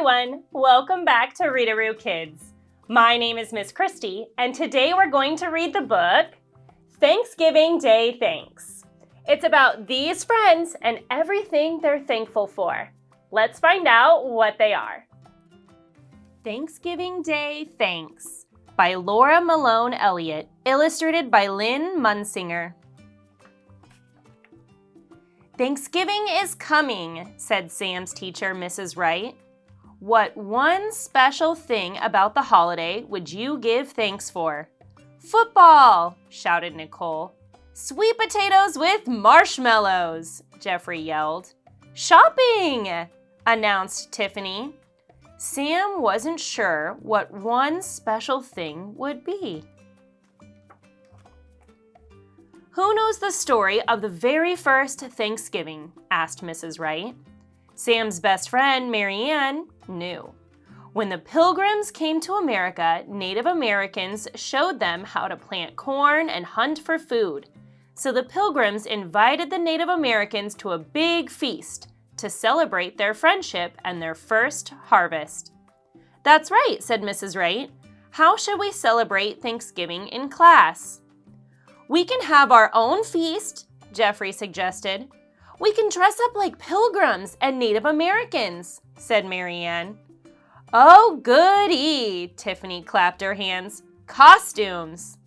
everyone! Welcome back to Readaroo Kids. My name is Miss Kristi, and today we're going to read the book, Thanksgiving Day Thanks. It's about these friends and everything they're thankful for. Let's find out what they are. Thanksgiving Day Thanks by Laura Malone Elliott, illustrated by Lynn Munsinger. Thanksgiving is coming, said Sam's teacher, Mrs. Wright. What one special thing about the holiday would you give thanks for? Football, shouted Nicole. Sweet potatoes with marshmallows, Jeffrey yelled. Shopping, announced Tiffany. Sam wasn't sure what one special thing would be. Who knows the story of the very first Thanksgiving? Asked Mrs. Wright. Sam's best friend, Mary Ann, knew. When the Pilgrims came to America, Native Americans showed them how to plant corn and hunt for food. So the Pilgrims invited the Native Americans to a big feast to celebrate their friendship and their first harvest. That's right, said Mrs. Wright. How should we celebrate Thanksgiving in class? We can have our own feast, Jeffrey suggested. We can dress up like pilgrims and Native Americans, said Mary Ann. Oh, goody, Tiffany clapped her hands. Costumes!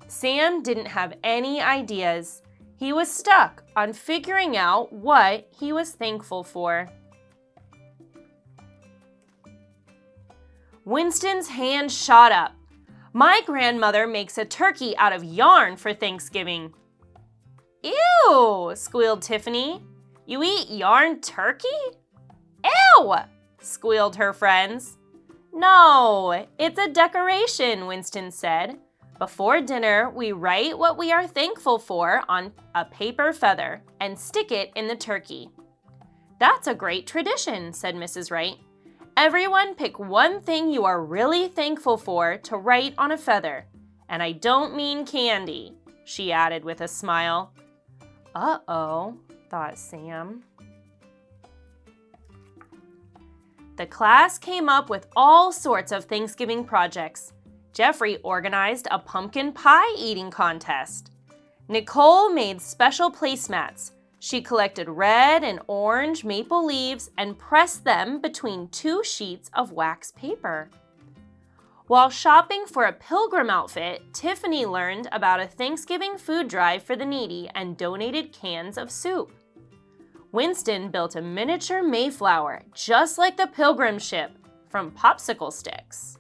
Sam didn't have any ideas. He was stuck on figuring out what he was thankful for. Winston's hand shot up. My grandmother makes a turkey out of yarn for Thanksgiving. Ew, squealed Tiffany. You eat yarn turkey? Ew, squealed her friends. No, it's a decoration, Winston said. Before dinner, we write what we are thankful for on a paper feather and stick it in the turkey. That's a great tradition, said Mrs. Wright. Everyone pick one thing you are really thankful for to write on a feather. And I don't mean candy, she added with a smile. Uh-oh, thought Sam. The class came up with all sorts of Thanksgiving projects. Jeffrey organized a pumpkin pie eating contest. Nicole made special placemats. She collected red and orange maple leaves and pressed them between 2 sheets of wax paper. While shopping for a pilgrim outfit, Tiffany learned about a Thanksgiving food drive for the needy and donated cans of soup. Winston built a miniature Mayflower, just like the pilgrim ship, from popsicle sticks.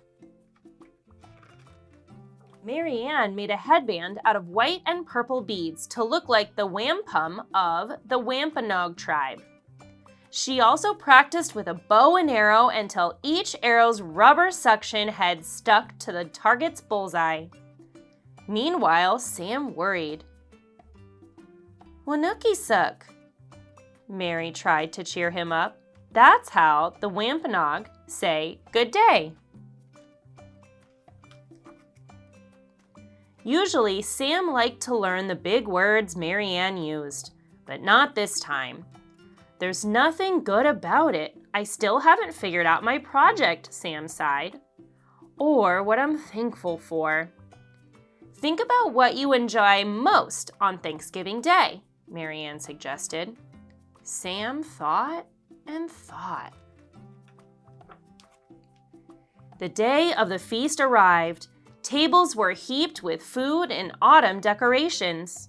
Mary Ann made a headband out of white and purple beads to look like the wampum of the Wampanoag tribe. She also practiced with a bow and arrow until each arrow's rubber suction head stuck to the target's bullseye. Meanwhile, Sam worried. Wanuki-suk, Mary tried to cheer him up. That's how the Wampanoag say good day. Usually, Sam liked to learn the big words Mary Ann used, but not this time. There's nothing good about it. I still haven't figured out my project, Sam sighed. Or what I'm thankful for. Think about what you enjoy most on Thanksgiving Day, Mary Ann suggested. Sam thought and thought. The day of the feast arrived. Tables were heaped with food and autumn decorations.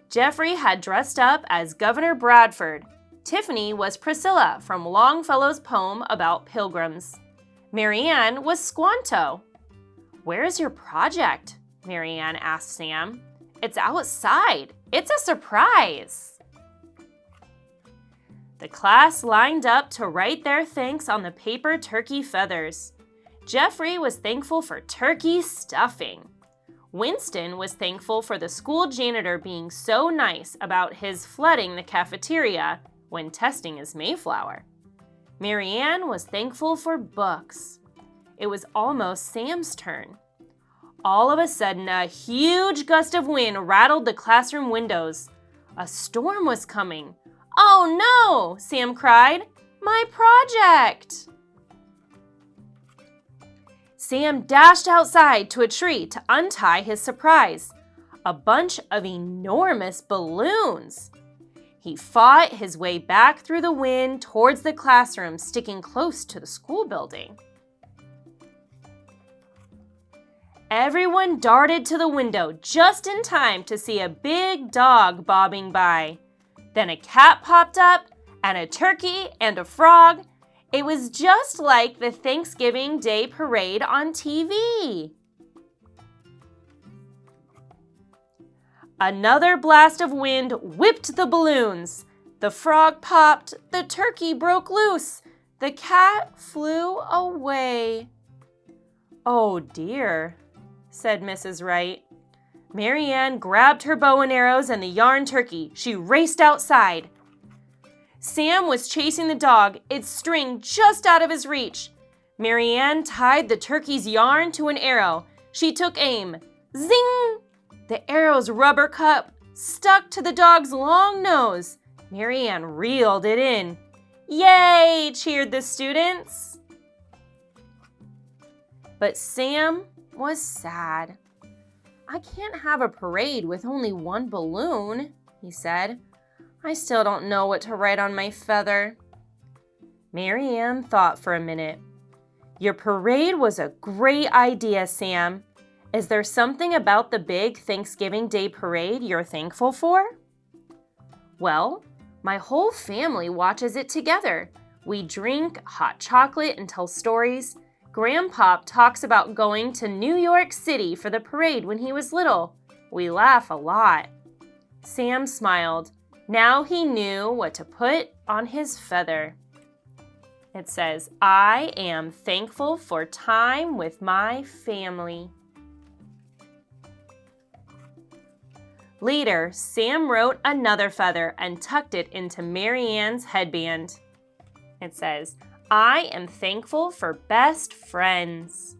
Jeffrey had dressed up as Governor Bradford. Tiffany was Priscilla from Longfellow's poem about pilgrims. Mary Ann was Squanto. Where's your project? Mary Ann asked Sam. It's outside. It's a surprise. The class lined up to write their thanks on the paper turkey feathers. Jeffrey was thankful for turkey stuffing. Winston was thankful for the school janitor being so nice about his flooding the cafeteria when testing his Mayflower. Mary Ann was thankful for books. It was almost Sam's turn. All of a sudden, a huge gust of wind rattled the classroom windows. A storm was coming. Oh no, Sam cried. My project! Sam dashed outside to a tree to untie his surprise, a bunch of enormous balloons. He fought his way back through the wind towards the classroom, sticking close to the school building. Everyone darted to the window just in time to see a big dog bobbing by. Then a cat popped up, and a turkey and a frog. It was just like the Thanksgiving Day parade on TV. Another blast of wind whipped the balloons. The frog popped, the turkey broke loose, the cat flew away. "Oh dear," said Mrs. Wright. Mary Ann grabbed her bow and arrows and the yarn turkey. She raced outside. Sam was chasing the dog, its string just out of his reach. Mary Ann tied the turkey's yarn to an arrow. She took aim. Zing! The arrow's rubber cup stuck to the dog's long nose. Mary Ann reeled it in. "Yay!" cheered the students. But Sam was sad. "I can't have a parade with only one balloon," he said. "I still don't know what to write on my feather." Mary Ann thought for a minute. "Your parade was a great idea, Sam. Is there something about the big Thanksgiving Day parade you're thankful for?" "Well, my whole family watches it together. We drink hot chocolate and tell stories. Grandpa talks about going to New York City for the parade when he was little. We laugh a lot." Sam smiled. Now he knew what to put on his feather. It says, "I am thankful for time with my family." Later, Sam wrote another feather and tucked it into Mary Ann's headband. It says, "I am thankful for best friends."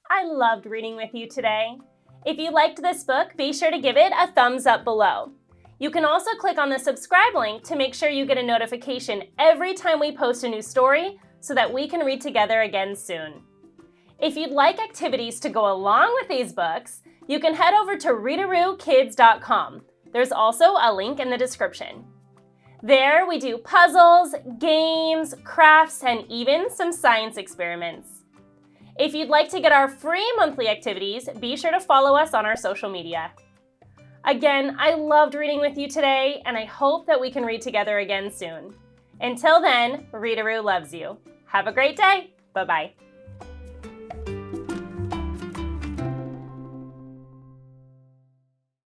I loved reading with you today. If you liked this book, be sure to give it a thumbs up below. You can also click on the subscribe link to make sure you get a notification every time we post a new story so that we can read together again soon. If you'd like activities to go along with these books, you can head over to readarookids.com. There's also a link in the description. There we do puzzles, games, crafts, and even some science experiments. If you'd like to get our free monthly activities, be sure to follow us on our social media. Again, I loved reading with you today, and I hope that we can read together again soon. Until then, Readaroo loves you. Have a great day. Bye-bye.